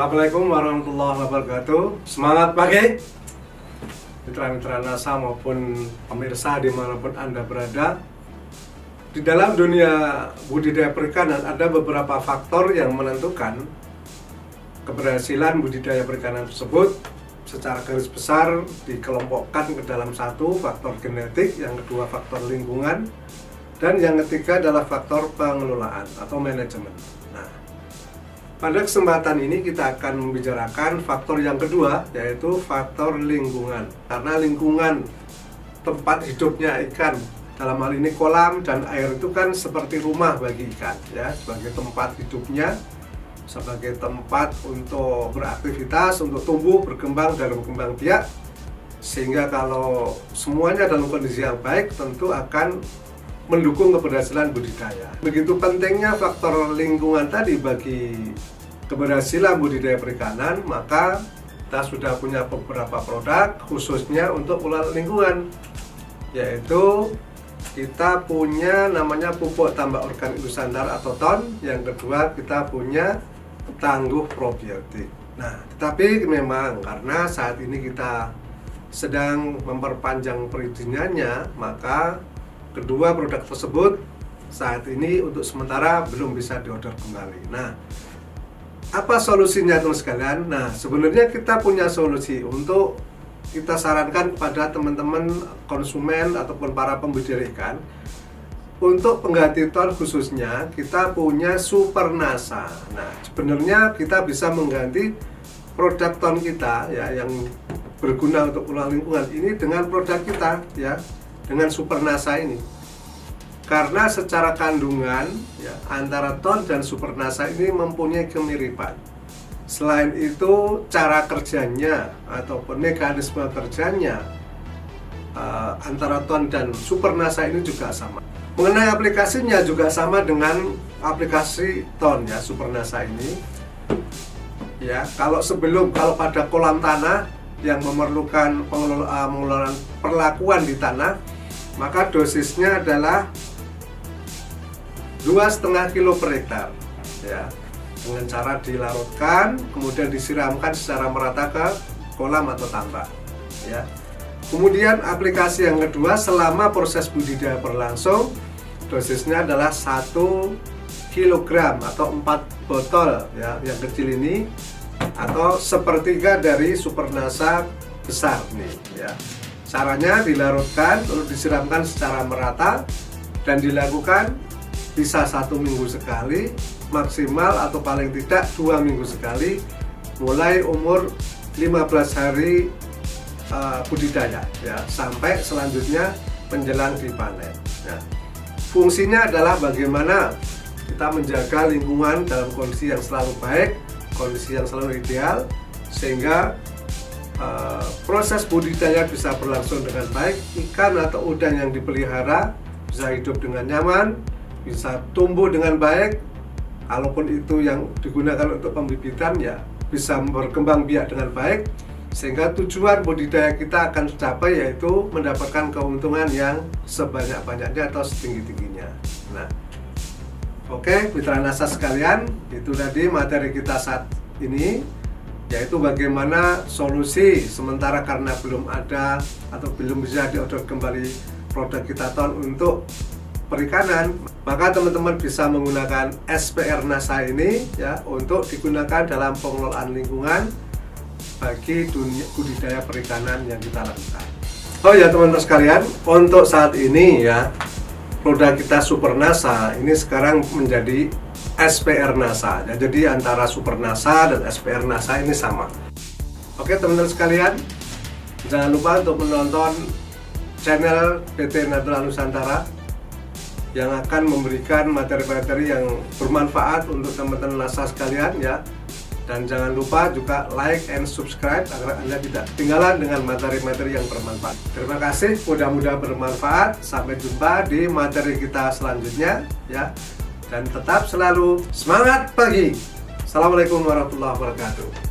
Assalamualaikum warahmatullahi wabarakatuh. Semangat pagi mitra-mitra NASA maupun pemirsa dimanapun Anda berada. Di dalam dunia budidaya perikanan ada beberapa faktor yang menentukan keberhasilan budidaya perikanan tersebut. Secara garis besar dikelompokkan ke dalam satu, faktor genetik, yang kedua faktor lingkungan, dan yang ketiga adalah faktor pengelolaan atau manajemen. Nah, pada kesempatan ini kita akan membicarakan faktor yang kedua, yaitu faktor lingkungan. Karena lingkungan tempat hidupnya ikan, dalam hal ini kolam dan air, itu kan seperti rumah bagi ikan, ya, sebagai tempat hidupnya, sebagai tempat untuk beraktivitas, untuk tumbuh, berkembang, dan berkembang biak. Sehingga kalau semuanya dalam kondisi yang baik, tentu akan mendukung keberhasilan budidaya. Begitu pentingnya faktor lingkungan tadi bagi keberhasilan budidaya perikanan, maka kita sudah punya beberapa produk khususnya untuk pengelolaan lingkungan, yaitu kita punya namanya pupuk tambak organik Nusantara atau TON. Yang kedua kita punya tangguh probiotik. Nah, tetapi memang karena saat ini kita sedang memperpanjang perizinannya, maka kedua produk tersebut saat ini untuk sementara belum bisa diorder kembali. Nah, apa solusinya teman sekalian? Nah, sebenarnya kita punya solusi untuk kita sarankan kepada teman-teman konsumen ataupun para pembudidaya ikan. Untuk pengganti TON khususnya kita punya Super NASA. Nah, sebenarnya kita bisa mengganti produk TON kita, ya, yang berguna untuk pengelolaan lingkungan ini dengan produk kita, ya, dengan Super NASA ini. Karena secara kandungan, ya, antara TON dan Super NASA ini mempunyai kemiripan. Selain itu, cara kerjanya ataupun mekanisme kerjanya antara TON dan Super NASA ini juga sama. Mengenai aplikasinya juga sama dengan aplikasi TON, ya, Super NASA ini. Ya, kalau pada kolam tanah yang memerlukan pengelolaan perlakuan di tanah, maka dosisnya adalah 2,5 kilo per hektar, ya, dengan cara dilarutkan kemudian disiramkan secara merata ke kolam atau tambak, ya. Kemudian aplikasi yang kedua, selama proses budidaya berlangsung, dosisnya adalah 1 kilogram atau 4 botol, ya, yang kecil ini, atau sepertiga dari Super NASA besar nih, ya. Caranya dilarutkan lalu disiramkan secara merata dan dilakukan bisa 1 minggu sekali, maksimal atau paling tidak 2 minggu sekali, mulai umur 15 hari budidaya, ya, sampai selanjutnya menjelang dipanen. Nah, fungsinya adalah bagaimana kita menjaga lingkungan dalam kondisi yang selalu baik, kondisi yang selalu ideal, sehingga proses budidaya bisa berlangsung dengan baik. Ikan atau udang yang dipelihara bisa hidup dengan nyaman, bisa tumbuh dengan baik. Kalaupun itu yang digunakan untuk pembibitan, ya, bisa berkembang biak dengan baik, sehingga tujuan budidaya kita akan tercapai, yaitu mendapatkan keuntungan yang sebanyak-banyaknya atau setinggi-tingginya. Nah, oke, mitra NASA sekalian, itu tadi materi kita saat ini, yaitu bagaimana solusi sementara karena belum ada atau belum bisa diorder kembali produk kita TON untuk perikanan, maka teman-teman bisa menggunakan SPR NASA ini, ya, untuk digunakan dalam pengelolaan lingkungan bagi dunia budidaya perikanan yang kita lakukan. Oh ya teman-teman sekalian, untuk saat ini, ya, produk kita Super NASA ini sekarang menjadi SPR NASA, ya, jadi antara Super NASA dan SPR NASA ini sama. Oke teman-teman sekalian, jangan lupa untuk menonton channel PT Natural Nusantara yang akan memberikan materi-materi yang bermanfaat untuk teman-teman NASA sekalian, ya. Dan jangan lupa juga like and subscribe agar Anda tidak ketinggalan dengan materi-materi yang bermanfaat. Terima kasih, mudah-mudahan bermanfaat. Sampai jumpa di materi kita selanjutnya, ya. Dan tetap selalu semangat pagi. Assalamualaikum warahmatullahi wabarakatuh.